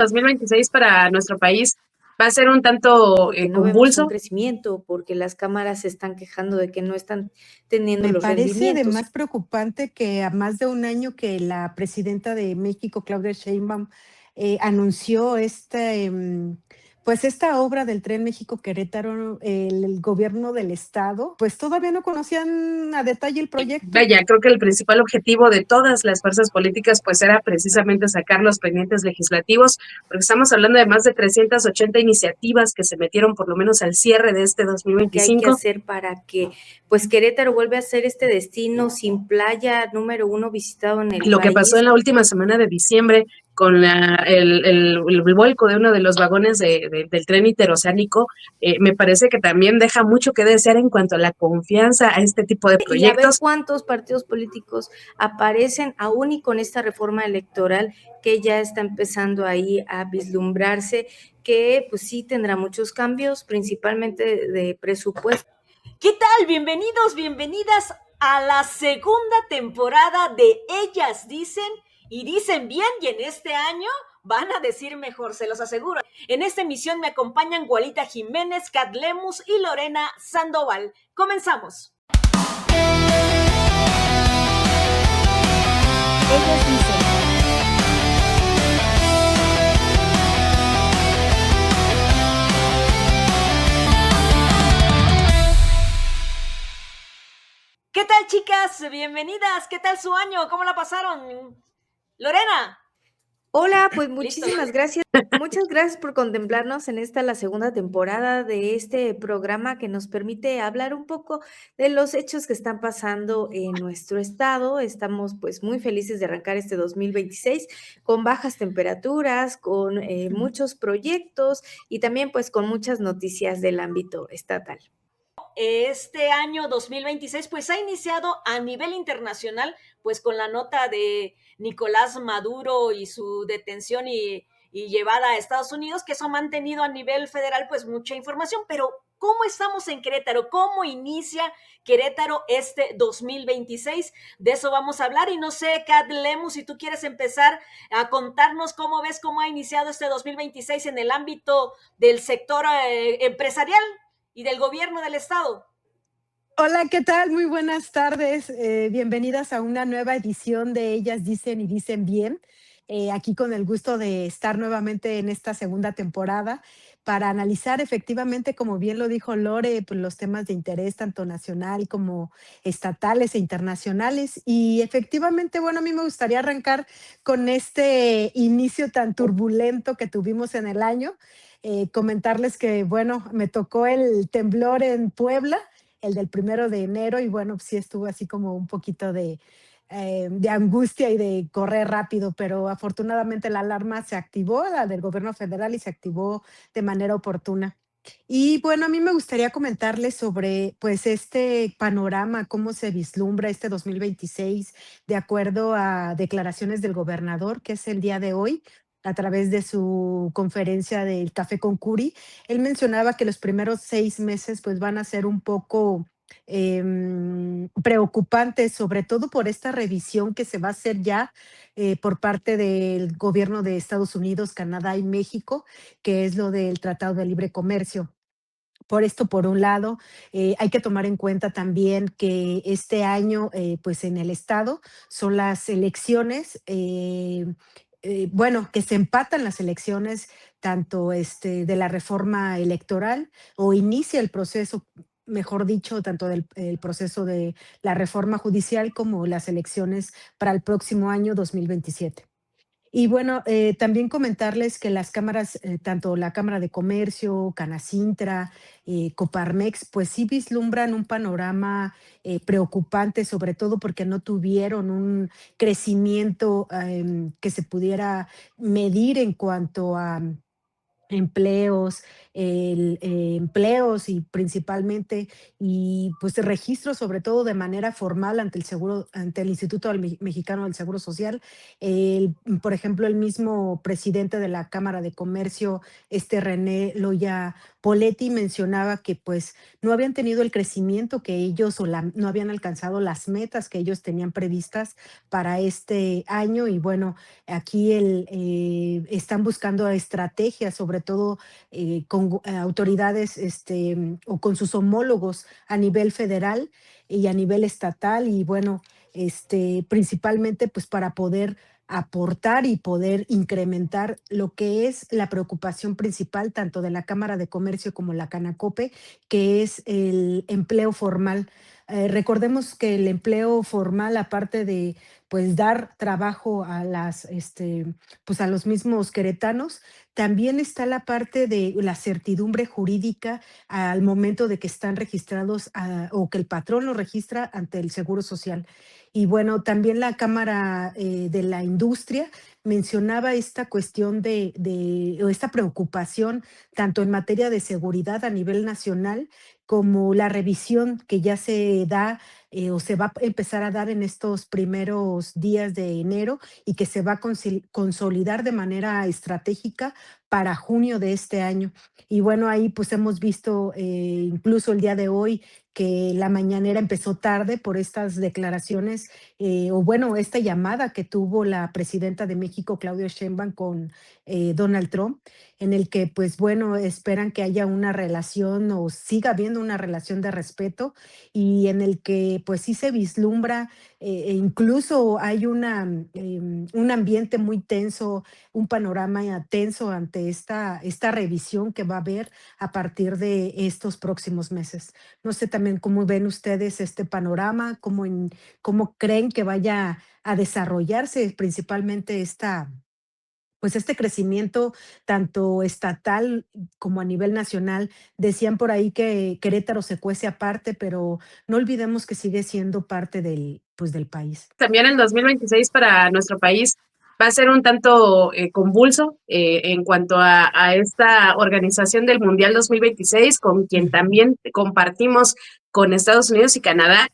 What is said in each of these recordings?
2026 para nuestro país va a ser un tanto porque no vemos un convulso. crecimiento, porque las cámaras se están quejando de que no están teniendo Me los parece rendimientos. además preocupante que a más de un año que la presidenta de México, Claudia Sheinbaum, anunció pues esta obra del Tren México-Querétaro, el gobierno del estado, pues todavía no conocían a detalle el proyecto. Vaya, creo que el principal objetivo de todas las fuerzas políticas pues era precisamente sacar los pendientes legislativos, porque estamos hablando de más de 380 iniciativas que se metieron por lo menos al cierre de este ¿Qué hay que 2025. hacer para que pues Querétaro vuelva a ser este destino sin playa número 1 visitado en el Lo que país? pasó en la última semana de diciembre con el vuelco de uno de los vagones del tren interoceánico, me parece que también deja mucho que desear en cuanto a la confianza a este tipo de Y a ver proyectos. cuántos partidos políticos aparecen aún y con esta reforma electoral que ya está empezando ahí a vislumbrarse, que pues sí tendrá muchos cambios, principalmente de presupuesto. ¿Qué tal? Bienvenidos, bienvenidas a la segunda temporada de Ellas Dicen y Dicen Bien, y en este año van a decir mejor, se los aseguro. En esta emisión me acompañan Gualita Jiménez, Kat Lemus y Lorena Sandoval. Comenzamos. Ellas dicen. ¿Qué tal, chicas? Bienvenidas. ¿Qué tal su año? ¿Cómo la pasaron? Lorena. Hola, pues muchísimas gracias. Muchas gracias por contemplarnos en la segunda temporada de este programa que nos permite hablar un poco de los hechos que están pasando en nuestro estado. Estamos pues muy felices de arrancar este 2026 con bajas temperaturas, con muchos proyectos y también pues con muchas noticias del ámbito estatal. Este año 2026 pues ha iniciado a nivel internacional pues con la nota de Nicolás Maduro y su detención y llevada a Estados Unidos, que eso ha mantenido a nivel federal pues mucha información, pero ¿cómo estamos en Querétaro? ¿Cómo inicia Querétaro este 2026? De eso vamos a hablar y no sé, Kat Lemus, si tú quieres empezar a contarnos cómo ves cómo ha iniciado este 2026 en el ámbito del sector empresarial y del gobierno del estado. Hola, ¿qué tal? Muy buenas tardes. Bienvenidas a una nueva edición de Ellas Dicen y Dicen Bien. Aquí con el gusto de estar nuevamente en esta segunda temporada para analizar efectivamente, como bien lo dijo Lore, pues, los temas de interés tanto nacional como estatales e internacionales. Y efectivamente, bueno, a mí me gustaría arrancar con este inicio tan turbulento que tuvimos en el año. Comentarles que, bueno, me tocó el temblor en Puebla, el del 1 de enero, y bueno, sí estuvo así como un poquito de angustia y de correr rápido, pero afortunadamente la alarma se activó, la del gobierno federal, y se activó de manera oportuna. Y bueno, a mí me gustaría comentarles sobre pues este panorama, cómo se vislumbra este 2026 de acuerdo a declaraciones del gobernador, que es el día de hoy, a través de su conferencia del Café con Curi. Él mencionaba que los primeros 6 meses pues van a ser un poco preocupantes, sobre todo por esta revisión que se va a hacer ya por parte del gobierno de Estados Unidos, Canadá y México, que es lo del Tratado de Libre Comercio. Por esto, por un lado, hay que tomar en cuenta también que este año, pues en el estado son las elecciones, bueno, que se empatan las elecciones tanto de la reforma electoral o inicia el proceso, mejor dicho, tanto del el proceso de la reforma judicial como las elecciones para el próximo año 2027. Y bueno, también comentarles que las cámaras, tanto la Cámara de Comercio, Canacintra, Coparmex, pues sí vislumbran un panorama preocupante, sobre todo porque no tuvieron un crecimiento que se pudiera medir en cuanto empleos, empleos y principalmente, y pues registros sobre todo de manera formal ante el Instituto Mexicano del Seguro Social. Por ejemplo, el mismo presidente de la Cámara de Comercio, René Loya Poletti, mencionaba que pues no habían tenido el crecimiento que ellos no habían alcanzado las metas que ellos tenían previstas para este año. Y bueno, aquí están buscando estrategias, sobre todo con autoridades o con sus homólogos a nivel federal y a nivel estatal. Y bueno, principalmente pues para poder aportar y poder incrementar lo que es la preocupación principal tanto de la Cámara de Comercio como la Canacope, que es el empleo formal. Recordemos que el empleo formal, aparte de pues dar trabajo a pues a los mismos queretanos, también está la parte de la certidumbre jurídica al momento de que están registrados o que el patrón los registra ante el Seguro Social. Y bueno, también la Cámara de la Industria mencionaba esta cuestión o esta preocupación tanto en materia de seguridad a nivel nacional como la revisión que ya se da o se va a empezar a dar en estos primeros días de enero y que se va a consolidar de manera estratégica para junio de este año. Y bueno, ahí pues hemos visto incluso el día de hoy que la mañanera empezó tarde por estas declaraciones o bueno, esta llamada que tuvo la presidenta de México, Claudia Sheinbaum, con Donald Trump, en el que pues bueno, esperan que haya una relación o siga habiendo una relación de respeto y en el que pues sí se vislumbra e incluso hay un ambiente muy tenso, un panorama tenso ante esta revisión que va a haber a partir de estos próximos meses. No sé también cómo ven ustedes este panorama, cómo creen que vaya a desarrollarse principalmente pues este crecimiento tanto estatal como a nivel nacional. Decían por ahí que Querétaro se cuece aparte, pero no olvidemos que sigue siendo parte pues del país. También el 2026 para nuestro país va a ser un tanto convulso en cuanto a esta organización del Mundial 2026, con quien también compartimos con Estados Unidos y Canadá,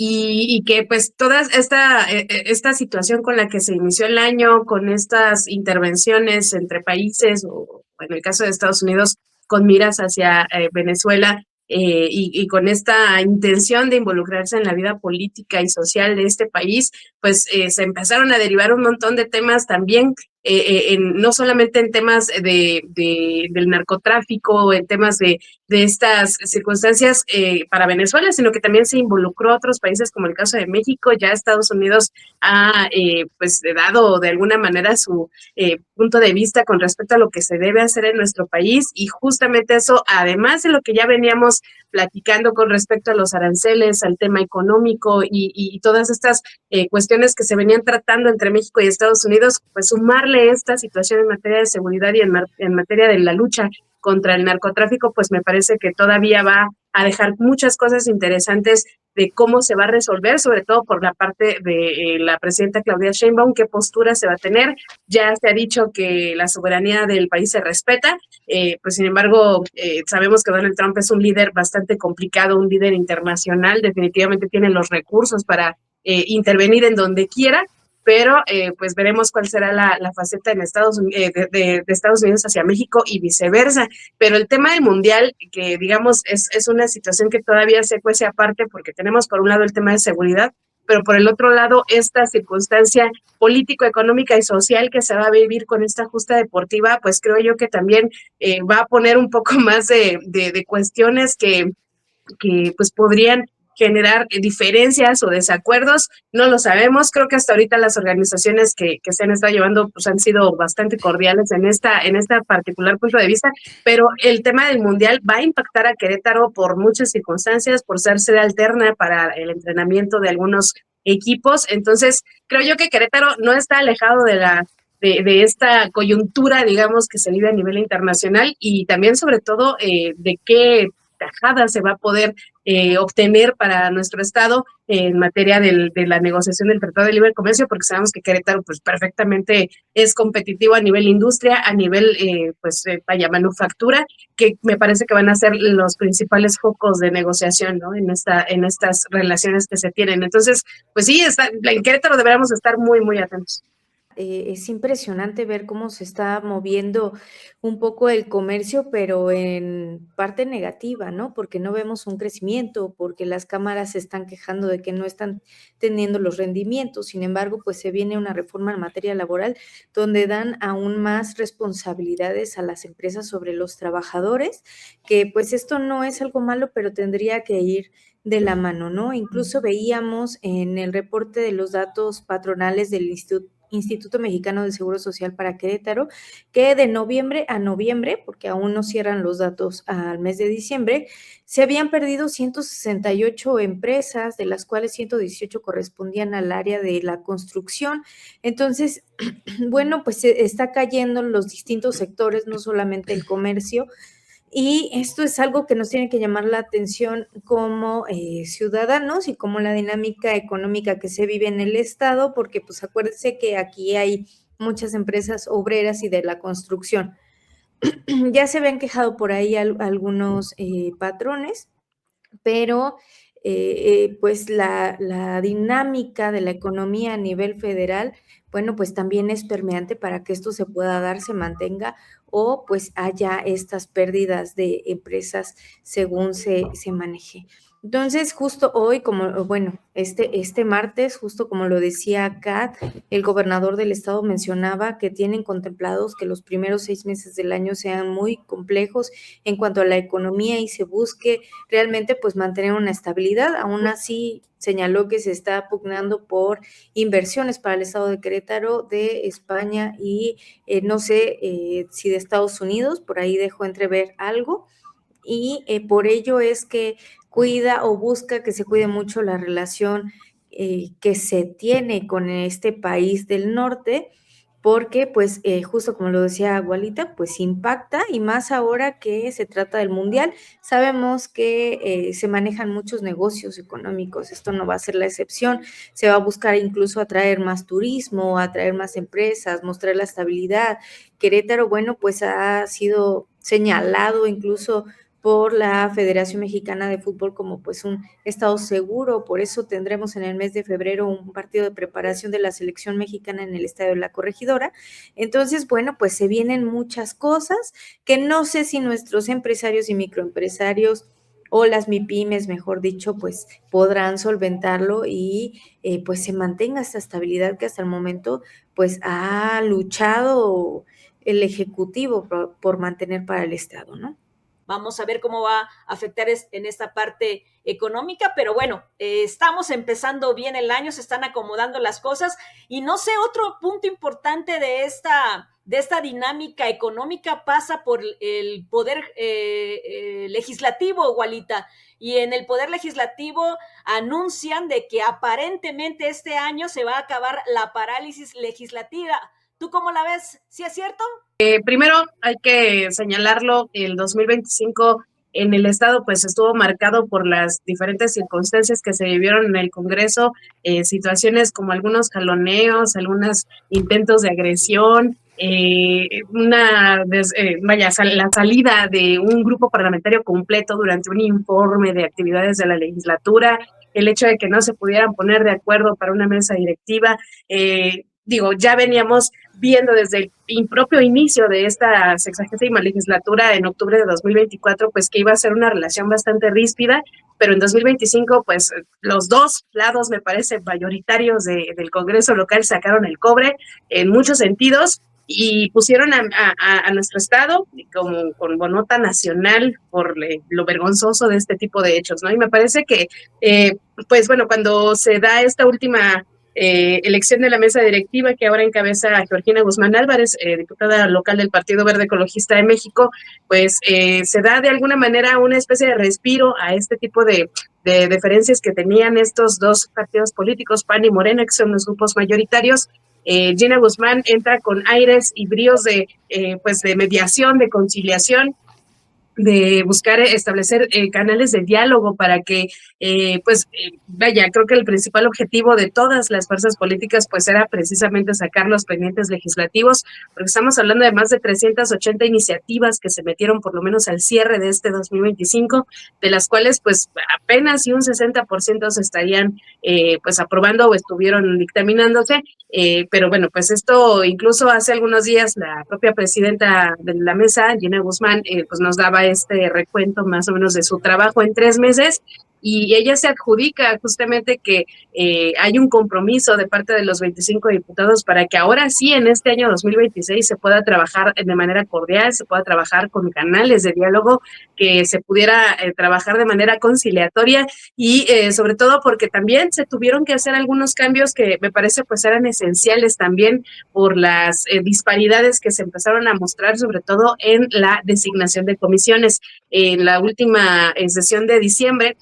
y que pues toda esta situación con la que se inició el año, con estas intervenciones entre países, o en el caso de Estados Unidos, con miras hacia Venezuela, y con esta intención de involucrarse en la vida política y social de este país, pues se empezaron a derivar un montón de temas también, no solamente en temas del narcotráfico, en temas de estas circunstancias para Venezuela, sino que también se involucró a otros países como el caso de México. Ya Estados Unidos ha pues dado de alguna manera su punto de vista con respecto a lo que se debe hacer en nuestro país, y justamente eso, además de lo que ya veníamos platicando con respecto a los aranceles, al tema económico y todas estas cuestiones que se venían tratando entre México y Estados Unidos, pues sumarle esta situación en materia de seguridad y en materia de la lucha contra el narcotráfico, pues me parece que todavía va a dejar muchas cosas interesantes de cómo se va a resolver, sobre todo por la parte de la presidenta Claudia Sheinbaum, qué postura se va a tener. Ya se ha dicho que la soberanía del país se respeta, pues sin embargo sabemos que Donald Trump es un líder bastante complicado, un líder internacional, definitivamente tiene los recursos para intervenir en donde quiera, pero pues veremos cuál será la faceta en de Estados Unidos hacia México y viceversa. Pero el tema del Mundial, que digamos es una situación que todavía se cuece aparte, porque tenemos por un lado el tema de seguridad, pero por el otro lado esta circunstancia político, económica y social que se va a vivir con esta justa deportiva, pues creo yo que también va a poner un poco más de cuestiones que pues podrían generar diferencias o desacuerdos, no lo sabemos. Creo que hasta ahorita las organizaciones que se han estado llevando pues han sido bastante cordiales en esta particular punto de vista, pero el tema del Mundial va a impactar a Querétaro por muchas circunstancias, por ser sede alterna para el entrenamiento de algunos equipos. Entonces creo yo que Querétaro no está alejado de esta coyuntura, digamos, que se vive a nivel internacional, y también sobre todo de qué tajada se va a poder obtener para nuestro estado en materia de la negociación del Tratado de Libre Comercio, porque sabemos que Querétaro pues perfectamente es competitivo a nivel industria, a nivel vaya manufactura, que me parece que van a ser los principales focos de negociación, ¿no? En estas relaciones que se tienen. Entonces, pues sí, en Querétaro deberíamos estar muy, muy atentos. Es impresionante ver cómo se está moviendo un poco el comercio, pero en parte negativa, ¿no? Porque no vemos un crecimiento, porque las cámaras se están quejando de que no están teniendo los rendimientos. Sin embargo, pues se viene una reforma en materia laboral donde dan aún más responsabilidades a las empresas sobre los trabajadores, que pues esto no es algo malo, pero tendría que ir de la mano, ¿no? Incluso veíamos en el reporte de los datos patronales del Instituto Mexicano del Seguro Social para Querétaro, que de noviembre a noviembre, porque aún no cierran los datos al mes de diciembre, se habían perdido 168 empresas, de las cuales 118 correspondían al área de la construcción. Entonces, bueno, pues está cayendo en los distintos sectores, no solamente el comercio, y esto es algo que nos tiene que llamar la atención como ciudadanos y como la dinámica económica que se vive en el estado, porque pues acuérdense que aquí hay muchas empresas obreras y de la construcción. Ya se habían quejado por ahí algunos patrones, pero pues la dinámica de la economía a nivel federal, bueno, pues también es permeante para que esto se pueda dar, se mantenga o pues haya estas pérdidas de empresas según se maneje. Entonces, justo hoy, este martes, justo como lo decía Kat, el gobernador del estado mencionaba que tienen contemplados que los primeros 6 meses del año sean muy complejos en cuanto a la economía y se busque realmente pues mantener una estabilidad. Aún así, señaló que se está pugnando por inversiones para el estado de Querétaro, de España y no sé si de Estados Unidos, por ahí dejó entrever algo. Y por ello es que cuida o busca que se cuide mucho la relación que se tiene con este país del norte, porque pues justo como lo decía Agualita, pues impacta y más ahora que se trata del mundial. Sabemos que se manejan muchos negocios económicos, esto no va a ser la excepción, se va a buscar incluso atraer más turismo, atraer más empresas, mostrar la estabilidad. Querétaro, bueno, pues ha sido señalado incluso por la Federación Mexicana de Fútbol como pues un estado seguro, por eso tendremos en el mes de febrero un partido de preparación de la selección mexicana en el Estadio de la Corregidora. Entonces, bueno, pues se vienen muchas cosas que no sé si nuestros empresarios y microempresarios o las MIPYMES, mejor dicho, pues podrán solventarlo y pues se mantenga esta estabilidad que hasta el momento pues ha luchado el Ejecutivo por mantener para el Estado, ¿no? Vamos a ver cómo va a afectar en esta parte económica, pero bueno, estamos empezando bien el año, se están acomodando las cosas y no sé, otro punto importante de esta dinámica económica pasa por el poder legislativo, Gualita, y en el poder legislativo anuncian de que aparentemente este año se va a acabar la parálisis legislativa. ¿Tú cómo la ves? ¿Sí es cierto? Primero hay que señalarlo, el 2025 en el estado pues estuvo marcado por las diferentes circunstancias que se vivieron en el Congreso, situaciones como algunos jaloneos, algunos intentos de agresión, la salida de un grupo parlamentario completo durante un informe de actividades de la legislatura, el hecho de que no se pudieran poner de acuerdo para una mesa directiva, ya veníamos viendo desde el propio inicio de esta 60ª legislatura en octubre de 2024, pues que iba a ser una relación bastante ríspida, pero en 2025, pues los dos lados, me parece, mayoritarios del Congreso local sacaron el cobre en muchos sentidos y pusieron a nuestro estado como con nota nacional por lo vergonzoso de este tipo de hechos, ¿no? Y me parece que, pues bueno, cuando se da esta última elección de la mesa directiva que ahora encabeza a Georgina Guzmán Álvarez, diputada local del Partido Verde Ecologista de México, pues se da de alguna manera una especie de respiro a este tipo de diferencias que tenían estos dos partidos políticos, PAN y Morena, que son los grupos mayoritarios. Gina Guzmán entra con aires y bríos de mediación, de conciliación. de buscar establecer canales de diálogo para que, vaya, creo que el principal objetivo de todas las fuerzas políticas pues era precisamente sacar los pendientes legislativos, porque estamos hablando de más de 380 iniciativas que se metieron por lo menos al cierre de este 2025, de las cuales pues apenas y un 60% se estarían pues aprobando o estuvieron dictaminándose, pero bueno, pues esto incluso hace algunos días la propia presidenta de la mesa, Gina Guzmán, pues nos daba este recuento más o menos de su trabajo en 3 meses, y ella se adjudica justamente que hay un compromiso de parte de los 25 diputados para que ahora sí, en este año 2026, se pueda trabajar de manera cordial, se pueda trabajar con canales de diálogo, que se pudiera trabajar de manera conciliatoria y sobre todo porque también se tuvieron que hacer algunos cambios que me parece pues eran esenciales también por las disparidades que se empezaron a mostrar, sobre todo en la designación de comisiones. En la última sesión de diciembre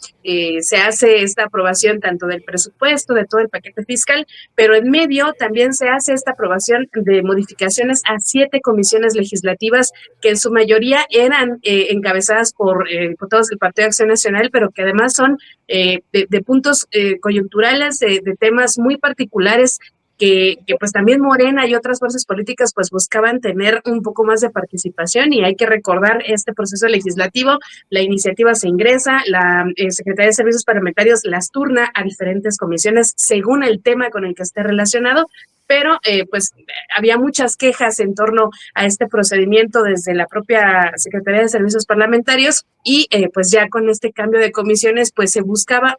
se hace esta aprobación tanto del presupuesto, de todo el paquete fiscal, pero en medio también se hace esta aprobación de modificaciones a 7 comisiones legislativas que en su mayoría eran encabezadas por diputados del Partido de Acción Nacional, pero que además son de puntos coyunturales, de temas muy particulares que pues también Morena y otras fuerzas políticas pues buscaban tener un poco más de participación, y hay que recordar este proceso legislativo. La iniciativa se ingresa, la Secretaría de Servicios Parlamentarios las turna a diferentes comisiones según el tema con el que esté relacionado, pero pues había muchas quejas en torno a este procedimiento desde la propia Secretaría de Servicios Parlamentarios, y pues ya con este cambio de comisiones pues se buscaba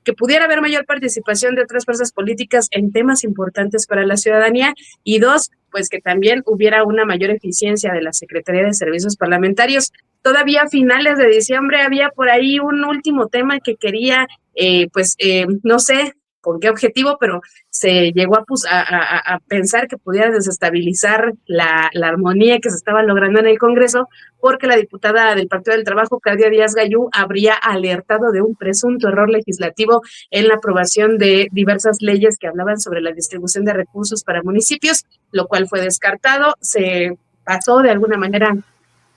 que pudiera haber mayor participación de otras fuerzas políticas en temas importantes para la ciudadanía, y 2, pues que también hubiera una mayor eficiencia de la Secretaría de Servicios Parlamentarios. Todavía a finales de diciembre había por ahí un último tema que quería, no sé con qué objetivo, pero se llegó a pensar que pudiera desestabilizar la armonía que se estaba logrando en el Congreso, porque la diputada del Partido del Trabajo, Claudia Díaz Gayú, habría alertado de un presunto error legislativo en la aprobación de diversas leyes que hablaban sobre la distribución de recursos para municipios, lo cual fue descartado. Se pasó de alguna manera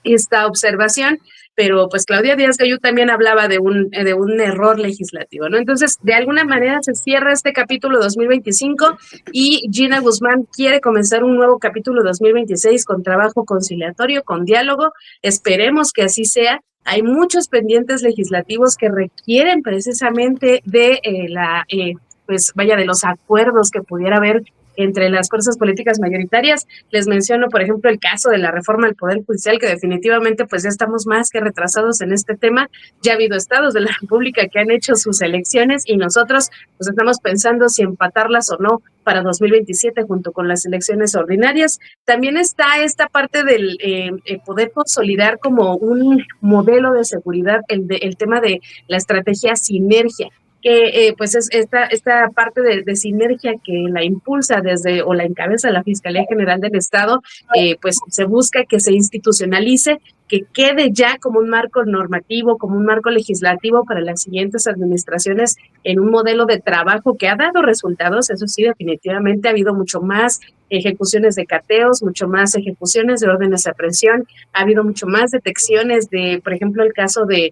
esta observación, pero pues Claudia Díaz Gayú también hablaba de un error legislativo, ¿no? Entonces, de alguna manera se cierra este capítulo 2025 y Gina Guzmán quiere comenzar un nuevo capítulo 2026 con trabajo conciliatorio, con diálogo. Esperemos que así sea. Hay muchos pendientes legislativos que requieren precisamente de de los acuerdos que pudiera haber entre las fuerzas políticas mayoritarias. Les menciono, por ejemplo, el caso de la reforma al Poder Judicial, que definitivamente pues ya estamos más que retrasados en este tema. Ya ha habido estados de la República que han hecho sus elecciones y nosotros pues estamos pensando si empatarlas o no para 2027 junto con las elecciones ordinarias. También está esta parte del poder consolidar como un modelo de seguridad el tema de la estrategia Sinergia, que pues es esta parte de sinergia que la impulsa desde o la encabeza la Fiscalía General del Estado, pues se busca que se institucionalice, que quede ya como un marco normativo, como un marco legislativo para las siguientes administraciones en un modelo de trabajo que ha dado resultados. Eso sí, definitivamente ha habido mucho más ejecuciones de cateos, mucho más ejecuciones de órdenes de aprehensión, ha habido mucho más detecciones de, por ejemplo, el caso de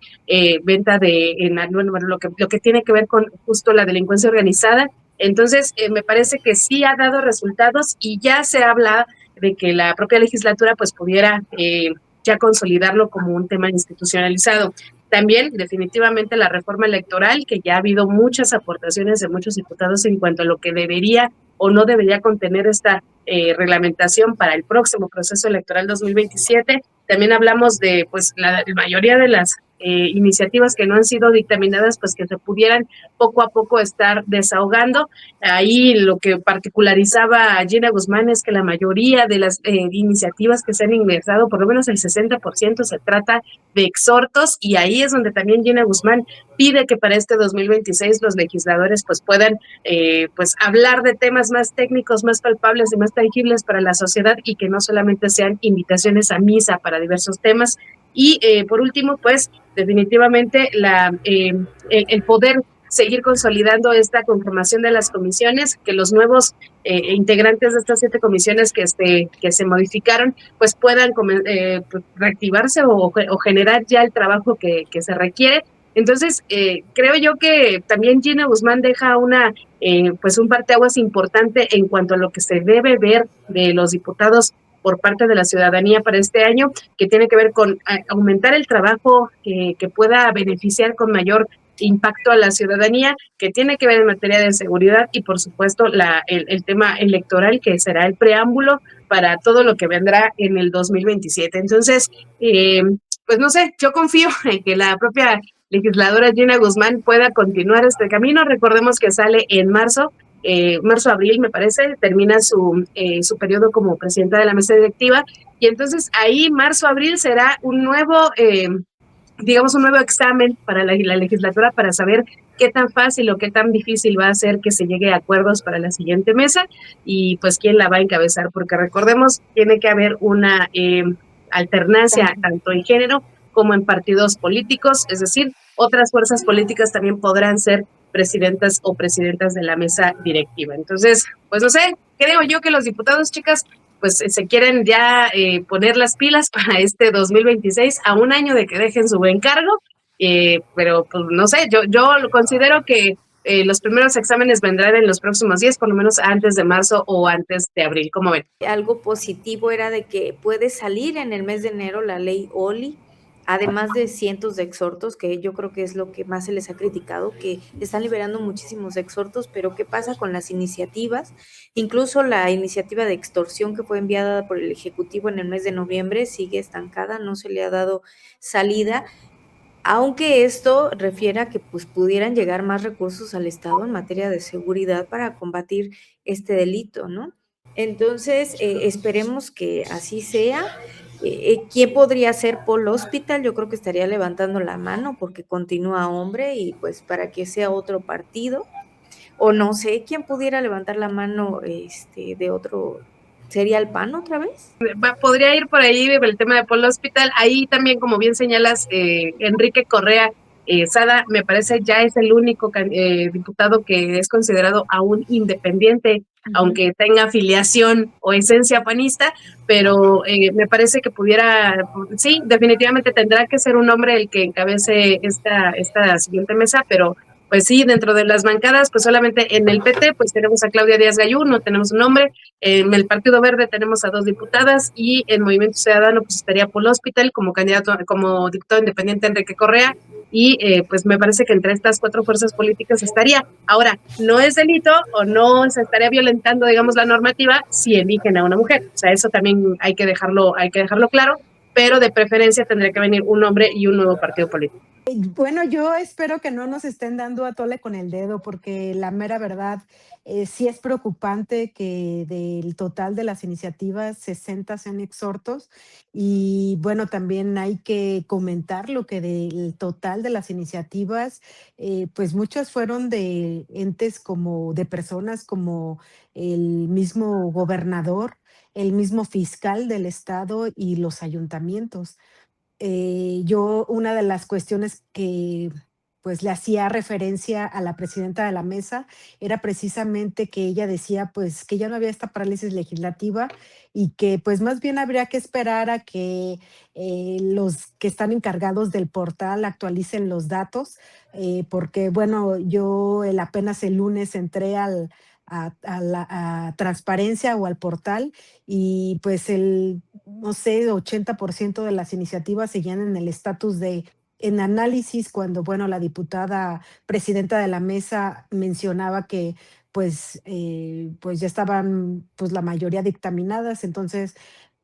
venta lo que tiene que ver con justo la delincuencia organizada. Entonces, me parece que sí ha dado resultados y ya se habla de que la propia legislatura pues pudiera ya consolidarlo como un tema institucionalizado. También, definitivamente, la reforma electoral, que ya ha habido muchas aportaciones de muchos diputados en cuanto a lo que debería o no debería contener esta reglamentación para el próximo proceso electoral 2027. También hablamos de pues la mayoría de las iniciativas que no han sido dictaminadas, pues que se pudieran poco a poco estar desahogando. Ahí lo que particularizaba a Gina Guzmán es que la mayoría de las iniciativas que se han ingresado, por lo menos el 60%, se trata de exhortos, y ahí es donde también Gina Guzmán pide que para este 2026 los legisladores pues puedan pues hablar de temas más técnicos, más palpables y más tangibles para la sociedad, y que no solamente sean invitaciones a misa para diversos temas. Y por último, pues definitivamente el poder seguir consolidando esta conformación de las comisiones, que los nuevos integrantes de estas 7 comisiones que se modificaron, pues puedan reactivarse o generar ya el trabajo que se requiere. Entonces, creo yo que también Gina Guzmán deja pues un parteaguas importante en cuanto a lo que se debe ver de los diputados por parte de la ciudadanía para este año, que tiene que ver con aumentar el trabajo que pueda beneficiar con mayor impacto a la ciudadanía, que tiene que ver en materia de seguridad y por supuesto el tema electoral, que será el preámbulo para todo lo que vendrá en el 2027. Entonces, pues no sé, yo confío en que la propia legisladora Gina Guzmán pueda continuar este camino. Recordemos que sale en marzo-abril, me parece, termina su periodo como presidenta de la mesa directiva, y entonces ahí marzo-abril será un nuevo examen para la legislatura para saber qué tan fácil o qué tan difícil va a ser que se llegue a acuerdos para la siguiente mesa y pues quién la va a encabezar, porque recordemos, tiene que haber una alternancia tanto en género como en partidos políticos, es decir, otras fuerzas políticas también podrán ser presidentas o presidentas de la mesa directiva. Entonces, pues no sé, creo yo que los diputados, chicas, pues se quieren ya poner las pilas para este 2026, a un año de que dejen su buen cargo, pero pues no sé, yo considero que los primeros exámenes vendrán en los próximos días, por lo menos antes de marzo o antes de abril, ¿cómo ven? Algo positivo era de que puede salir en el mes de enero la ley Oli, además de cientos de exhortos, que yo creo que es lo que más se les ha criticado, que están liberando muchísimos exhortos, pero ¿qué pasa con las iniciativas? Incluso la iniciativa de extorsión que fue enviada por el Ejecutivo en el mes de noviembre sigue estancada, no se le ha dado salida, aunque esto refiere a que pues, pudieran llegar más recursos al Estado en materia de seguridad para combatir este delito, ¿no? Entonces, esperemos que así sea. ¿Quién podría ser Paul Hospital? Yo creo que estaría levantando la mano porque continúa hombre y pues para que sea otro partido. O no sé quién pudiera levantar la mano de otro. ¿Sería el PAN otra vez? Podría ir por ahí el tema de Polo Hospital. Ahí también, como bien señalas, Enrique Correa Sada, me parece ya es el único diputado que es considerado aún independiente, aunque tenga afiliación o esencia panista, pero me parece que sí, definitivamente tendrá que ser un hombre el que encabece esta siguiente mesa, pero pues sí, dentro de las bancadas, pues solamente en el PT, pues tenemos a Claudia Díaz Gayú, no tenemos un nombre. En el Partido Verde tenemos a 2 diputadas y en Movimiento Ciudadano pues estaría Paul Hospital como como diputado independiente Enrique Correa, y pues me parece que entre estas 4 fuerzas políticas estaría. Ahora, no es delito o no se estaría violentando, digamos, la normativa si eligen a una mujer. O sea, eso también hay que dejarlo claro, pero de preferencia tendría que venir un hombre y un nuevo partido político. Bueno, yo espero que no nos estén dando a tole con el dedo, porque la mera verdad sí es preocupante que del total de las iniciativas 60 sean exhortos, y bueno, también hay que comentar lo que del total de las iniciativas, pues muchas fueron de entes como de personas como el mismo gobernador, el mismo fiscal del estado y los ayuntamientos. Yo una de las cuestiones que pues le hacía referencia a la presidenta de la mesa era precisamente que ella decía pues que ya no había esta parálisis legislativa y que pues más bien habría que esperar a que los que están encargados del portal actualicen los datos, porque bueno, yo apenas el lunes entré a Transparencia o al portal, y pues no sé, 80% de las iniciativas seguían en el estatus en análisis, cuando, bueno, la diputada presidenta de la mesa mencionaba que pues ya estaban pues la mayoría dictaminadas. Entonces,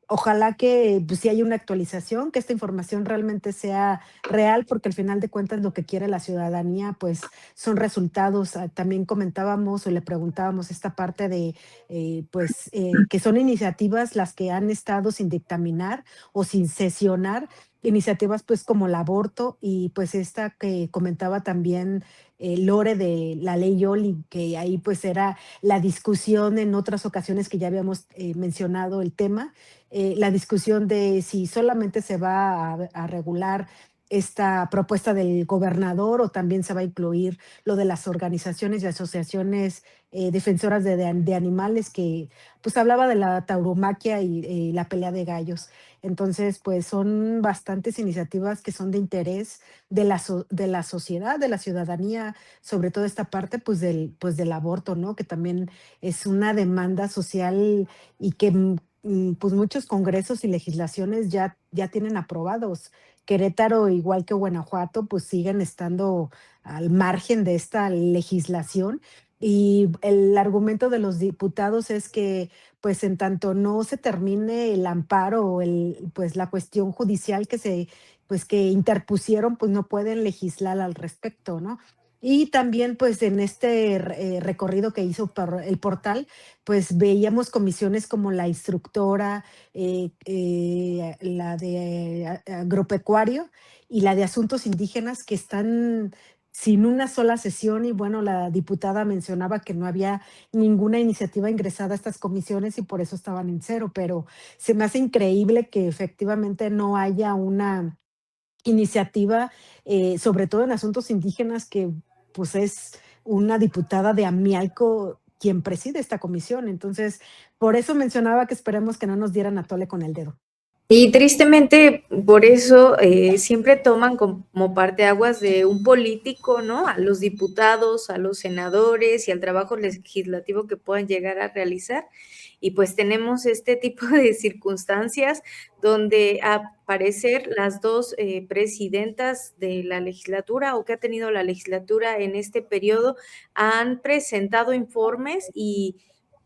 ojalá que pues sí haya una actualización, que esta información realmente sea real, porque al final de cuentas lo que quiere la ciudadanía pues son resultados. También comentábamos o le preguntábamos esta parte de que son iniciativas las que han estado sin dictaminar o sin sesionar, iniciativas pues como el aborto, y pues esta que comentaba también Lore, de la ley Yoli, que ahí pues era la discusión en otras ocasiones que ya habíamos mencionado el tema, la discusión de si solamente se va a regular esta propuesta del gobernador, o también se va a incluir lo de las organizaciones y asociaciones defensoras de animales, que pues hablaba de la tauromaquia y la pelea de gallos. Entonces, pues son bastantes iniciativas que son de interés de la sociedad, de la ciudadanía, sobre todo esta parte pues del aborto, ¿no? Que también es una demanda social y que pues muchos congresos y legislaciones ya tienen aprobados. Querétaro, igual que Guanajuato, pues siguen estando al margen de esta legislación. Y el argumento de los diputados es que, pues en tanto no se termine el amparo o pues la cuestión judicial pues que interpusieron, pues no pueden legislar al respecto, ¿no? Y también, pues en este recorrido que hizo por el portal, pues veíamos comisiones como la instructora, la de agropecuario y la de asuntos indígenas, que están sin una sola sesión. Y bueno, la diputada mencionaba que no había ninguna iniciativa ingresada a estas comisiones y por eso estaban en cero, pero se me hace increíble que efectivamente no haya una iniciativa, sobre todo en asuntos indígenas, que pues es una diputada de Amialco quien preside esta comisión. Entonces, por eso mencionaba que esperemos que no nos dieran a tole con el dedo. Y tristemente, por eso siempre toman como parteaguas de un político, ¿no? A los diputados, a los senadores y al trabajo legislativo que puedan llegar a realizar. Y pues tenemos este tipo de circunstancias donde, a parecer, las dos presidentas de la legislatura, o que ha tenido la legislatura en este periodo, han presentado informes y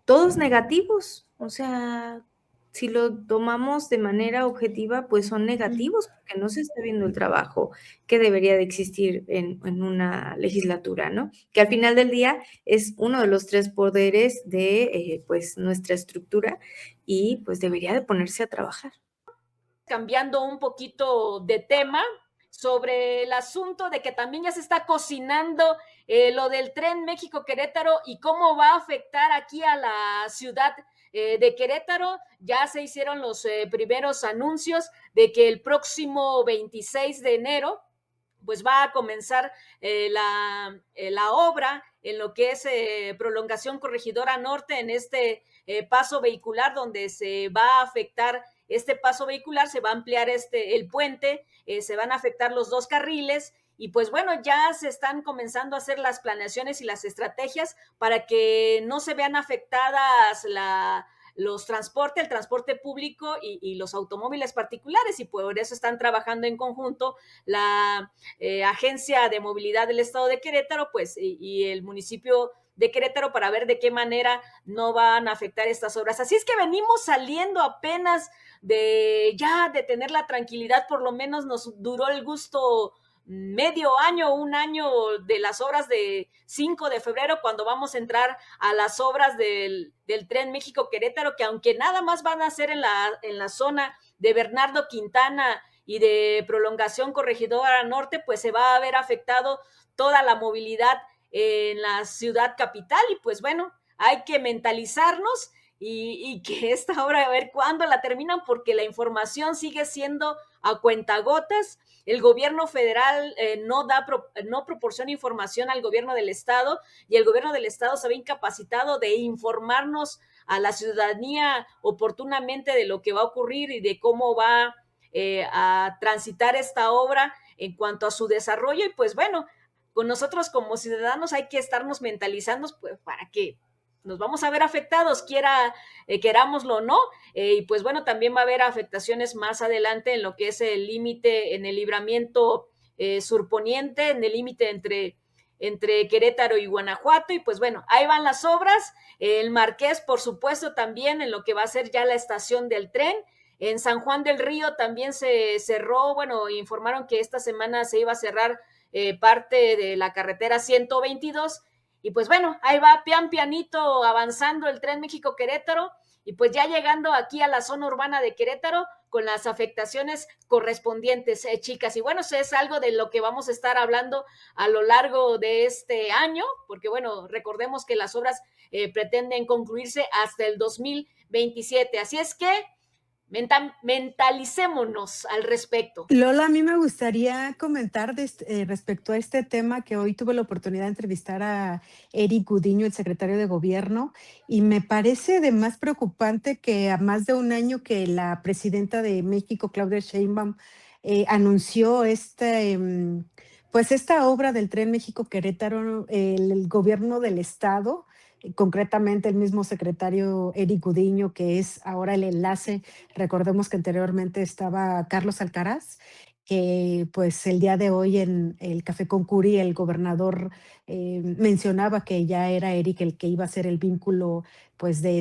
todos negativos. O sea, si lo tomamos de manera objetiva, pues son negativos, porque no se está viendo el trabajo que debería de existir en una legislatura, ¿no? Que al final del día es uno de los 3 poderes de pues nuestra estructura, y pues debería de ponerse a trabajar. Cambiando un poquito de tema, sobre el asunto de que también ya se está cocinando lo del tren México-Querétaro y cómo va a afectar aquí a la ciudad de Querétaro. Ya se hicieron los primeros anuncios de que el próximo 26 de enero pues va a comenzar la obra en lo que es prolongación Corregidora Norte, en este paso vehicular, donde se va a afectar este paso vehicular, se va a ampliar el puente, se van a afectar los 2 carriles. Y pues bueno, ya se están comenzando a hacer las planeaciones y las estrategias para que no se vean afectadas el transporte público y los automóviles particulares, y por eso están trabajando en conjunto la Agencia de Movilidad del Estado de Querétaro, pues, y el municipio de Querétaro, para ver de qué manera no van a afectar estas obras. Así es que venimos saliendo apenas de tener la tranquilidad. Por lo menos nos duró el gusto medio año, un año, de las obras de 5 de febrero, cuando vamos a entrar a las obras del tren México-Querétaro, que aunque nada más van a ser en la zona de Bernardo Quintana y de prolongación Corregidora Norte, pues se va a ver afectado toda la movilidad en la ciudad capital. Y pues bueno, hay que mentalizarnos y que esta obra, a ver cuándo la terminan, porque la información sigue siendo a cuentagotas. El gobierno federal no proporciona información al gobierno del estado, y el gobierno del estado se ve incapacitado de informarnos a la ciudadanía oportunamente de lo que va a ocurrir y de cómo va a transitar esta obra en cuanto a su desarrollo. Y pues bueno, con nosotros como ciudadanos hay que estarnos mentalizando, pues, para que nos vamos a ver afectados, querámoslo o no. Y pues bueno, también va a haber afectaciones más adelante en lo que es el límite, en el libramiento surponiente, en el límite entre Querétaro y Guanajuato. Y pues bueno, ahí van las obras. El Marqués, por supuesto, también en lo que va a ser ya la estación del tren. En San Juan del Río también se cerró, bueno, informaron que esta semana se iba a cerrar parte de la carretera 122. Y pues bueno, ahí va pianito avanzando el tren México-Querétaro, y pues ya llegando aquí a la zona urbana de Querétaro con las afectaciones correspondientes, chicas. Y bueno, eso es algo de lo que vamos a estar hablando a lo largo de este año, porque bueno, recordemos que las obras pretenden concluirse hasta el 2027. Así es que Mentalicémonos al respecto. Lola, a mí me gustaría comentar respecto a este tema que hoy tuve la oportunidad de entrevistar a Eric Gudiño, el secretario de Gobierno, y me parece de más preocupante que a más de un año que la presidenta de México, Claudia Sheinbaum, anunció pues esta obra del Tren México-Querétaro, el gobierno del estado, concretamente el mismo secretario Eric Gudiño, que es ahora el enlace. Recordemos que anteriormente estaba Carlos Alcaraz, que pues el día de hoy en el Café con Curi el gobernador mencionaba que ya era Eric el que iba a ser el vínculo pues de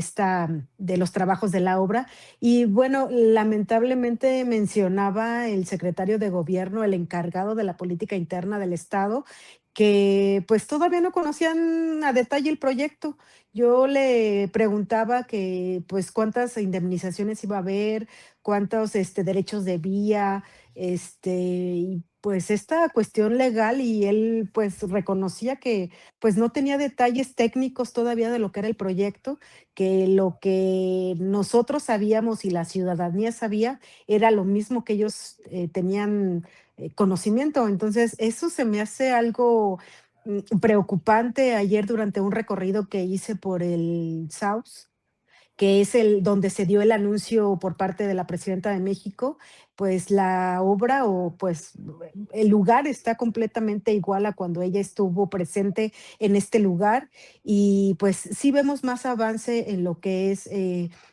los trabajos de la obra. Y bueno, lamentablemente mencionaba el secretario de Gobierno, el encargado de la política interna del estado, que pues todavía no conocían a detalle el proyecto. Yo le preguntaba que pues cuántas indemnizaciones iba a haber, cuántos derechos de vía, y pues esta cuestión legal, y él pues reconocía que pues no tenía detalles técnicos todavía de lo que era el proyecto, que lo que nosotros sabíamos y la ciudadanía sabía era lo mismo que ellos tenían conocimiento. Entonces, eso se me hace algo preocupante. Ayer durante un recorrido que hice por el South, que es el donde se dio el anuncio por parte de la presidenta de México, pues la obra o pues el lugar está completamente igual a cuando ella estuvo presente en este lugar, y pues sí vemos más avance en lo que es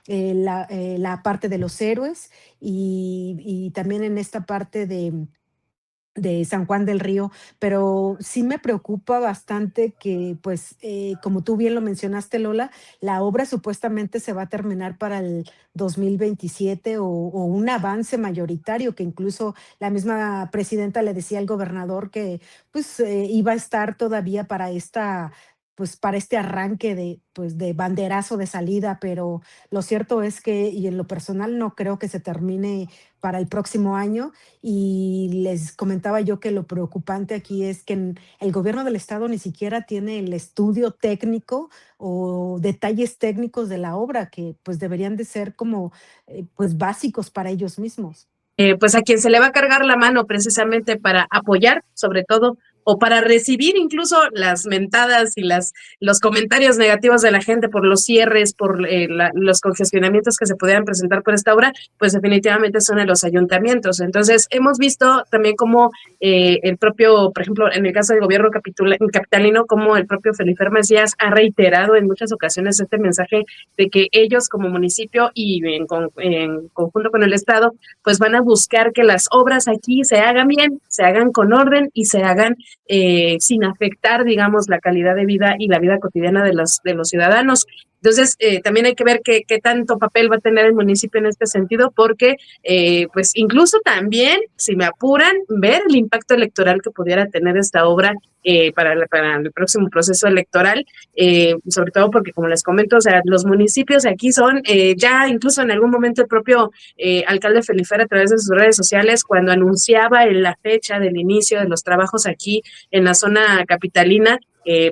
la parte de los héroes, y también en esta parte de San Juan del Río, pero sí me preocupa bastante que, pues, como tú bien lo mencionaste, Lola, la obra supuestamente se va a terminar para el 2027, o un avance mayoritario, que incluso la misma presidenta le decía al gobernador que, pues, iba a estar todavía para pues, para este arranque pues, de banderazo de salida, pero lo cierto es que, y en lo personal, no creo que se termine para el próximo año. Y les comentaba yo que lo preocupante aquí es que el gobierno del estado ni siquiera tiene el estudio técnico o detalles técnicos de la obra, que pues deberían de ser como pues básicos para ellos mismos. Pues a quien se le va a cargar la mano precisamente para apoyar, sobre todo, o para recibir incluso las mentadas y los comentarios negativos de la gente por los cierres, por los congestionamientos que se pudieran presentar por esta obra, pues definitivamente son en los ayuntamientos. Entonces, hemos visto también cómo el propio, por ejemplo, en el caso del gobierno capitalino, como el propio Felifer Macías ha reiterado en muchas ocasiones este mensaje de que ellos como municipio y en conjunto con el Estado, pues van a buscar que las obras aquí se hagan bien, se hagan con orden y se hagan sin afectar, digamos, la calidad de vida y la vida cotidiana de los ciudadanos. Entonces, también hay que ver qué tanto papel va a tener el municipio en este sentido, porque, pues, incluso también, si me apuran, ver el impacto electoral que pudiera tener esta obra para el próximo proceso electoral, sobre todo porque, como les comento, o sea, los municipios aquí son, ya incluso en algún momento el propio alcalde Felifer, a través de sus redes sociales, cuando anunciaba la fecha del inicio de los trabajos aquí en la zona capitalina,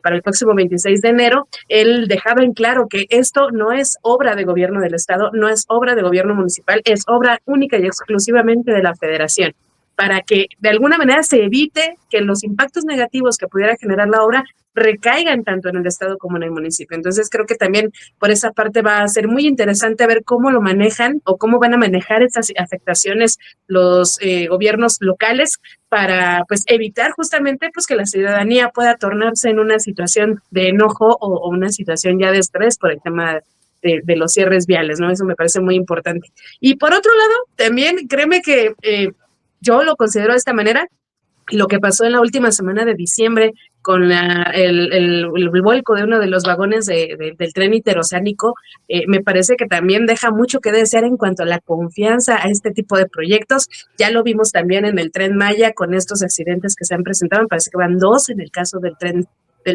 para el próximo 26 de enero, él dejaba en claro que esto no es obra de gobierno del estado, no es obra de gobierno municipal, es obra única y exclusivamente de la federación, para que de alguna manera se evite que los impactos negativos que pudiera generar la obra recaigan tanto en el estado como en el municipio. Entonces creo que también por esa parte va a ser muy interesante ver cómo lo manejan o cómo van a manejar estas afectaciones los gobiernos locales, para pues evitar justamente pues que la ciudadanía pueda tornarse en una situación de enojo o una situación ya de estrés por el tema de los cierres viales, ¿no? Eso me parece muy importante. Y por otro lado, también créeme que yo lo considero de esta manera: lo que pasó en la última semana de diciembre con el vuelco de uno de los vagones del tren interoceánico, me parece que también deja mucho que desear en cuanto a la confianza a este tipo de proyectos. Ya lo vimos también en el Tren Maya con estos accidentes que se han presentado, me parece que van 2 en el caso del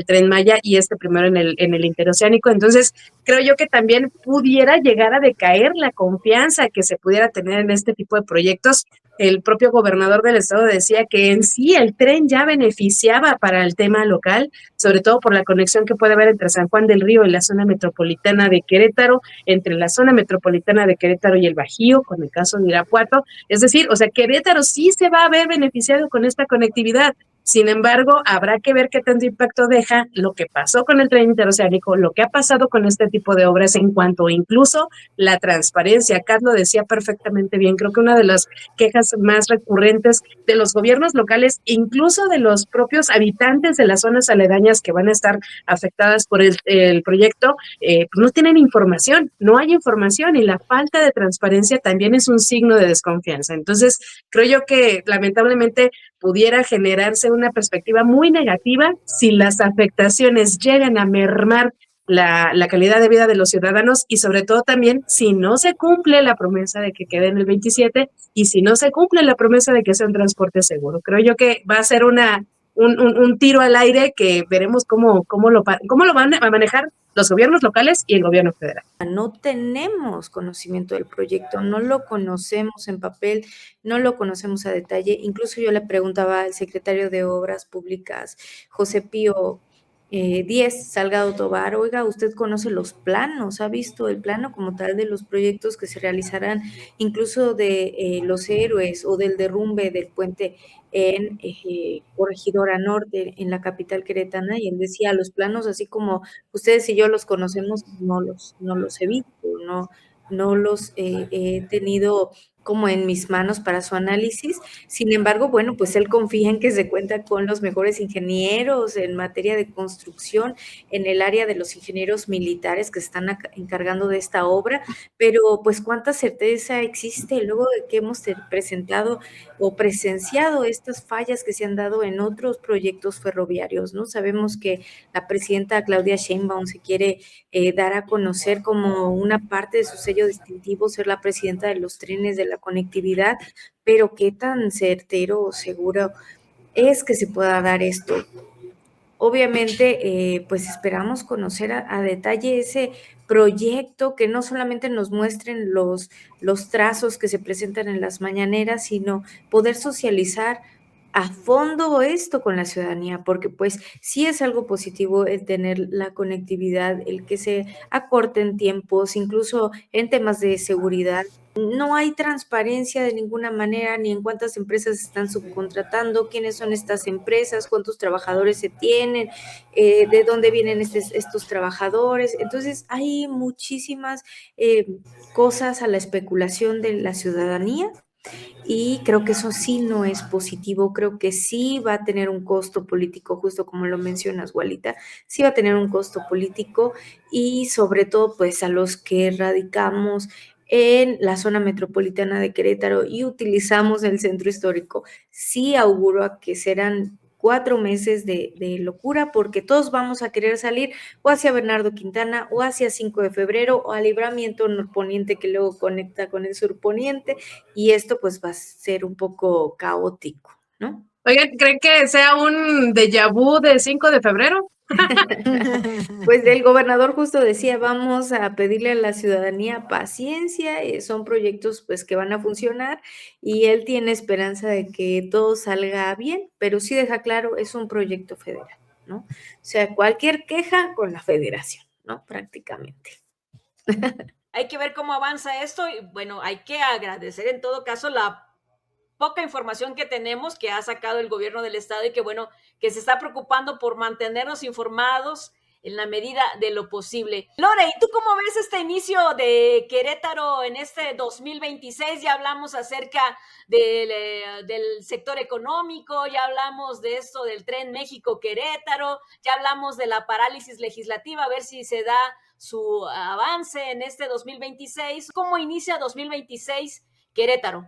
Tren Maya y este primero en el interoceánico. Entonces, creo yo que también pudiera llegar a decaer la confianza que se pudiera tener en este tipo de proyectos, el propio gobernador del estado decía que en sí el tren ya beneficiaba para el tema local, sobre todo por la conexión que puede haber entre San Juan del Río y la zona metropolitana de Querétaro, entre la zona metropolitana de Querétaro y el Bajío, con el caso de Irapuato. Es decir, o sea, Querétaro sí se va a ver beneficiado con esta conectividad. Sin embargo, habrá que ver qué tanto impacto deja lo que pasó con el tren interoceánico, lo que ha pasado con este tipo de obras en cuanto incluso la transparencia. Kat lo decía perfectamente bien. Creo que una de las quejas más recurrentes de los gobiernos locales, incluso de los propios habitantes de las zonas aledañas que van a estar afectadas por el proyecto, pues no tienen información, no hay información y la falta de transparencia también es un signo de desconfianza. Entonces, creo yo que lamentablemente pudiera generarse una perspectiva muy negativa si las afectaciones llegan a mermar la calidad de vida de los ciudadanos y sobre todo también si no se cumple la promesa de que quede en el 27 y si no se cumple la promesa de que sea un transporte seguro. Creo yo que va a ser un tiro al aire que veremos cómo lo van a manejar los gobiernos locales y el gobierno federal. No tenemos conocimiento del proyecto, no lo conocemos en papel, no lo conocemos a detalle. Incluso yo le preguntaba al secretario de Obras Públicas, José Pío Díez Salgado Tobar, oiga, ¿usted conoce los planos? ¿Ha visto el plano como tal de los proyectos que se realizarán, incluso de Los Héroes o del derrumbe del puente en Corregidora Norte, en la capital queretana? Y él decía, los planos, así como ustedes y yo los conocemos, no los he visto, no los he tenido como en mis manos para su análisis. Sin embargo, bueno, pues él confía en que se cuenta con los mejores ingenieros en materia de construcción, en el área de los ingenieros militares que están encargando de esta obra, pero pues cuánta certeza existe luego de que hemos presentado o presenciado estas fallas que se han dado en otros proyectos ferroviarios, ¿no? Sabemos que la presidenta Claudia Sheinbaum se quiere dar a conocer como una parte de su sello distintivo, ser la presidenta de los trenes de la conectividad, pero qué tan certero o seguro es que se pueda dar esto. Obviamente, pues esperamos conocer a detalle ese proyecto, que no solamente nos muestren los trazos que se presentan en las mañaneras, sino poder socializar a fondo esto con la ciudadanía, porque pues sí es algo positivo el tener la conectividad, el que se acorten tiempos, incluso en temas de seguridad. No hay transparencia de ninguna manera, ni en cuántas empresas están subcontratando, quiénes son estas empresas, cuántos trabajadores se tienen, de dónde vienen estos trabajadores. Entonces, hay muchísimas cosas a la especulación de la ciudadanía y creo que eso sí no es positivo, creo que sí va a tener un costo político, justo como lo mencionas, Walita, sí va a tener un costo político y sobre todo pues a los que radicamos en la zona metropolitana de Querétaro y utilizamos el centro histórico, sí auguro a que serán 4 meses de locura porque todos vamos a querer salir o hacia Bernardo Quintana o hacia 5 de febrero o al Libramiento Norponiente que luego conecta con el Surponiente y esto pues va a ser un poco caótico, ¿no? Oigan, ¿creen que sea un déjà vu de 5 de febrero? Pues el gobernador justo decía, vamos a pedirle a la ciudadanía paciencia, son proyectos pues que van a funcionar y él tiene esperanza de que todo salga bien, pero sí deja claro, es un proyecto federal, ¿no? O sea, cualquier queja con la federación, ¿no? Prácticamente. Hay que ver cómo avanza esto y bueno, hay que agradecer en todo caso la poca información que tenemos que ha sacado el gobierno del estado y que bueno, que se está preocupando por mantenernos informados en la medida de lo posible. Lore, ¿y tú cómo ves este inicio de Querétaro en este 2026? Ya hablamos acerca del sector económico, ya hablamos de esto del tren México-Querétaro, ya hablamos de la parálisis legislativa, a ver si se da su avance en este 2026. ¿Cómo inicia 2026 Querétaro?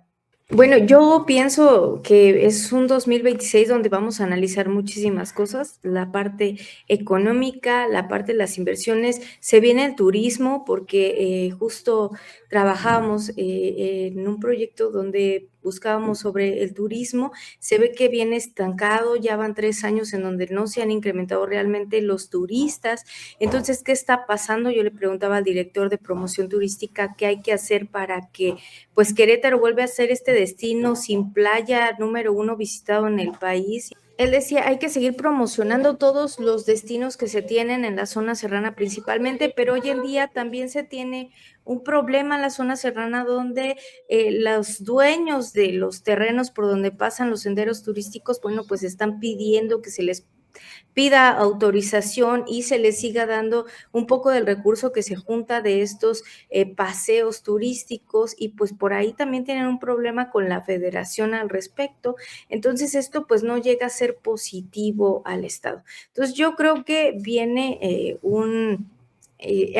Bueno, yo pienso que es un 2026 donde vamos a analizar muchísimas cosas, la parte económica, la parte de las inversiones, se viene el turismo porque justo trabajábamos en un proyecto donde buscábamos sobre el turismo, se ve que viene estancado, ya van 3 años en donde no se han incrementado realmente los turistas. Entonces, ¿qué está pasando? Yo le preguntaba al director de promoción turística qué hay que hacer para que pues Querétaro vuelva a ser este destino sin playa número 1 visitado en el país. Él decía, hay que seguir promocionando todos los destinos que se tienen en la zona serrana principalmente, pero hoy en día también se tiene un problema en la zona serrana donde los dueños de los terrenos por donde pasan los senderos turísticos, bueno, pues están pidiendo que se les pida autorización y se les siga dando un poco del recurso que se junta de estos paseos turísticos, y pues por ahí también tienen un problema con la federación al respecto. Entonces esto pues no llega a ser positivo al Estado. Entonces yo creo que viene un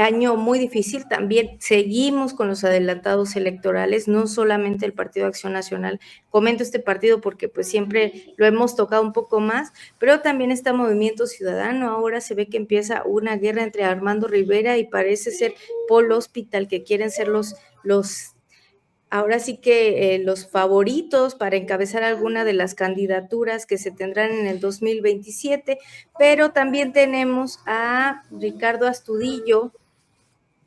año muy difícil. También seguimos con los adelantados electorales, no solamente el Partido Acción Nacional. Comento este partido porque pues siempre lo hemos tocado un poco más, pero también está Movimiento Ciudadano. Ahora se ve que empieza una guerra entre Armando Rivera y parece ser Paul Hospital, que quieren ser los ahora sí que los favoritos para encabezar alguna de las candidaturas que se tendrán en el 2027, pero también tenemos a Ricardo Astudillo,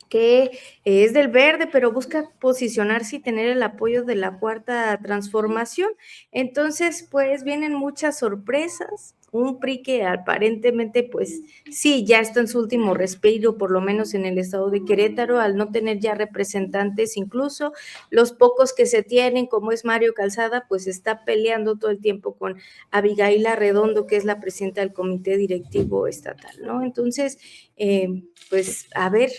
que es del Verde, pero busca posicionarse y tener el apoyo de la Cuarta Transformación. Entonces, pues vienen muchas sorpresas. Un PRI que aparentemente, pues sí, ya está en su último respiro, por lo menos en el estado de Querétaro, al no tener ya representantes. Incluso los pocos que se tienen, como es Mario Calzada, pues está peleando todo el tiempo con Abigail Arredondo, que es la presidenta del comité directivo estatal, ¿no? Entonces, pues a ver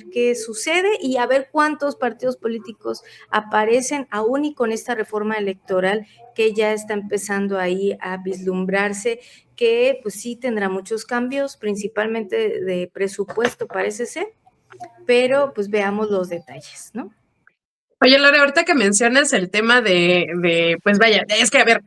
qué sucede y a ver cuántos partidos políticos aparecen aún y con esta reforma electoral que ya está empezando ahí a vislumbrarse, que pues sí tendrá muchos cambios, principalmente de presupuesto parece ser, pero pues veamos los detalles, ¿no? Oye, Lore, ahorita que mencionas el tema pues vaya, es que a ver,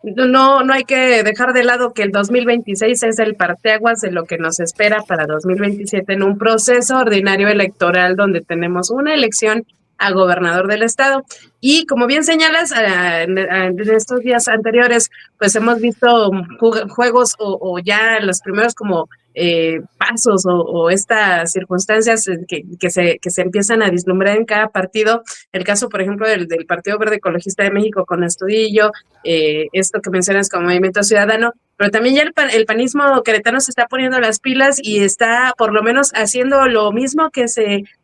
no hay que dejar de lado que el 2026 es el parteaguas de lo que nos espera para 2027 en un proceso ordinario electoral donde tenemos una elección a gobernador del estado. Y como bien señalas, en estos días anteriores, pues hemos visto juegos o ya los primeros como pasos o estas circunstancias que se empiezan a vislumbrar en cada partido. El caso, por ejemplo, del Partido Verde Ecologista de México con Astudillo, esto que mencionas como Movimiento Ciudadano, pero también ya el panismo queretano se está poniendo las pilas y está por lo menos haciendo lo mismo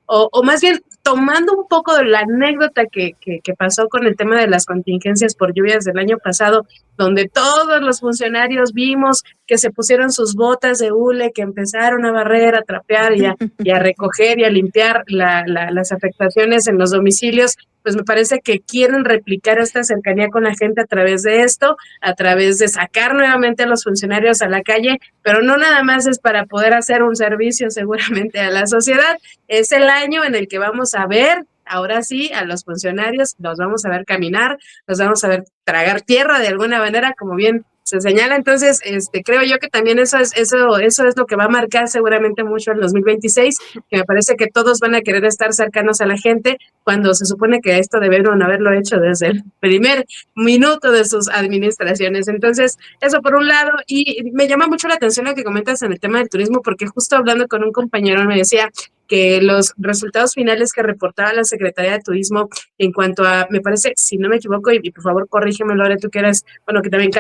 o más bien tomando un poco de la anécdota que pasó con el tema de las contingencias por lluvias del año pasado, donde todos los funcionarios vimos que se pusieron sus botas de hule, que empezaron a barrer, a trapear y a recoger y a limpiar las afectaciones en los domicilios. Pues me parece que quieren replicar esta cercanía con la gente a través de esto, a través de sacar nuevamente a los funcionarios a la calle, pero no nada más es para poder hacer un servicio seguramente a la sociedad. Es el año en el que vamos a ver, ahora sí, a los funcionarios, los vamos a ver caminar, los vamos a ver tragar tierra de alguna manera, como bien se señala. Entonces, creo yo que también eso es lo que va a marcar seguramente mucho el 2026, que me parece que todos van a querer estar cercanos a la gente, cuando se supone que esto debieron haberlo hecho desde el primer minuto de sus administraciones. Entonces, eso por un lado, y me llama mucho la atención lo que comentas en el tema del turismo, porque justo hablando con un compañero me decía que los resultados finales que reportaba la Secretaría de Turismo en cuanto a, me parece, si no me equivoco, y por favor corrígeme, Lore, tú que eres, bueno, que también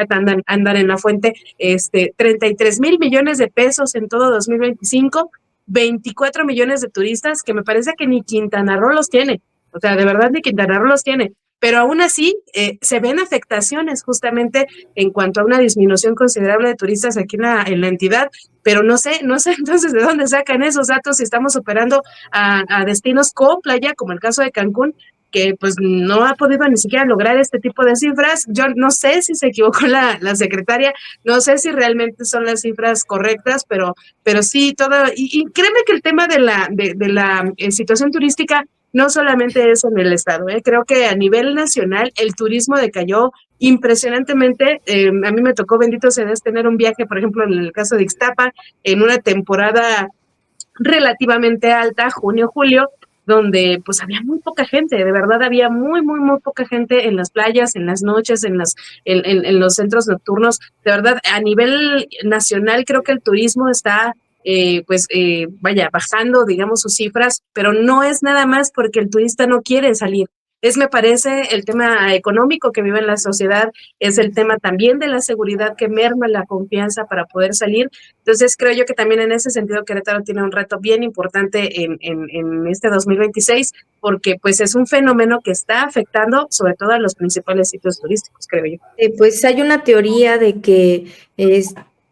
andan en la fuente, 33,000 millones de pesos en todo 2025, 24 millones de turistas, que me parece que ni Quintana Roo los tiene, o sea, de verdad ni Quintana Roo los tiene. Pero aún así se ven afectaciones justamente en cuanto a una disminución considerable de turistas aquí en la entidad, pero no sé entonces de dónde sacan esos datos si estamos operando a destinos con playa, como el caso de Cancún, que pues no ha podido ni siquiera lograr este tipo de cifras. Yo no sé si se equivocó la secretaria, no sé si realmente son las cifras correctas, pero sí, y créeme que el tema de la situación turística no solamente es en el estado, creo que a nivel nacional el turismo decayó impresionantemente. A mí me tocó, bendito sea Dios, tener un viaje, por ejemplo, en el caso de Ixtapa, en una temporada relativamente alta, junio, julio, donde pues había muy poca gente, de verdad había muy poca gente en las playas, en las noches, en los centros nocturnos. De verdad, a nivel nacional creo que el turismo está vaya, bajando, digamos, sus cifras, pero no es nada más porque el turista no quiere salir. Me parece, el tema económico que vive en la sociedad, es el tema también de la seguridad que merma la confianza para poder salir. Entonces, creo yo que también en ese sentido Querétaro tiene un reto bien importante en este 2026, porque pues es un fenómeno que está afectando sobre todo a los principales sitios turísticos, creo yo. Pues hay una teoría de que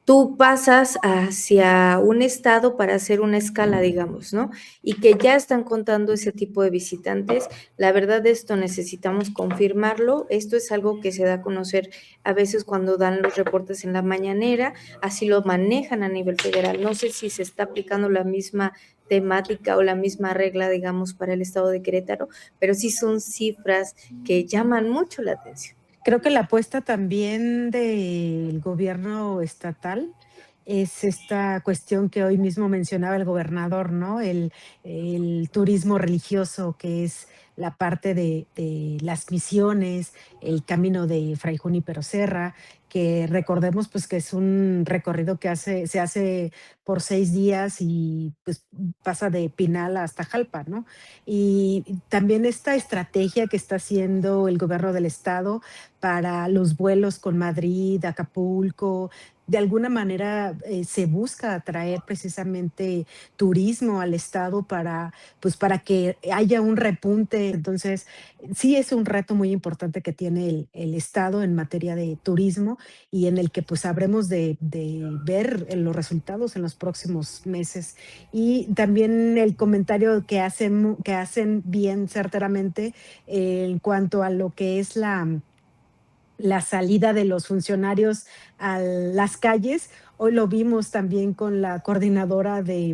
tú pasas hacia un estado para hacer una escala, digamos, ¿no? Y que ya están contando ese tipo de visitantes. La verdad, esto necesitamos confirmarlo. Esto es algo que se da a conocer a veces cuando dan los reportes en la mañanera, así lo manejan a nivel federal. No sé si se está aplicando la misma temática o la misma regla, digamos, para el estado de Querétaro, pero sí son cifras que llaman mucho la atención. Creo que la apuesta también del gobierno estatal es esta cuestión que hoy mismo mencionaba el gobernador, ¿no? El turismo religioso, que es la parte de las misiones, el camino de Fray Junípero Serra, que recordemos pues que es un recorrido que se hace por 6 días y pues pasa de Pinal hasta Jalpa, ¿no? Y también esta estrategia que está haciendo el gobierno del estado para los vuelos con Madrid, Acapulco. De alguna manera se busca atraer precisamente turismo al estado pues para que haya un repunte. Entonces, sí es un reto muy importante que tiene el estado en materia de turismo y en el que pues habremos de ver los resultados en los próximos meses. Y también el comentario que hacen bien certeramente en cuanto a lo que es la salida de los funcionarios a las calles. Hoy lo vimos también con la coordinadora de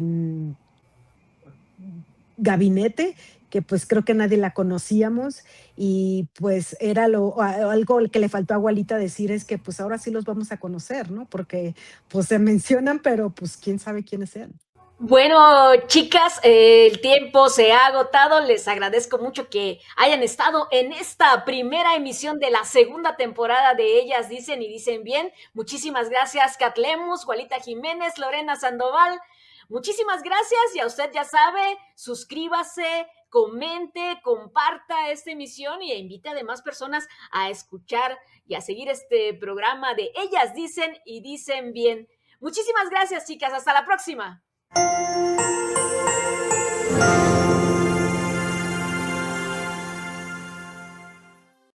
gabinete, que pues creo que nadie la conocíamos y pues era algo que le faltó a Gualita decir es que pues ahora sí los vamos a conocer, ¿no? Porque pues se mencionan, pero pues quién sabe quiénes sean. Bueno, chicas, el tiempo se ha agotado. Les agradezco mucho que hayan estado en esta primera emisión de la segunda temporada de Ellas Dicen y Dicen Bien. Muchísimas gracias, Kat Lemus, Juanita Jiménez, Lorena Sandoval. Muchísimas gracias y a usted ya sabe, suscríbase, comente, comparta esta emisión y invite a demás personas a escuchar y a seguir este programa de Ellas Dicen y Dicen Bien. Muchísimas gracias, chicas. Hasta la próxima.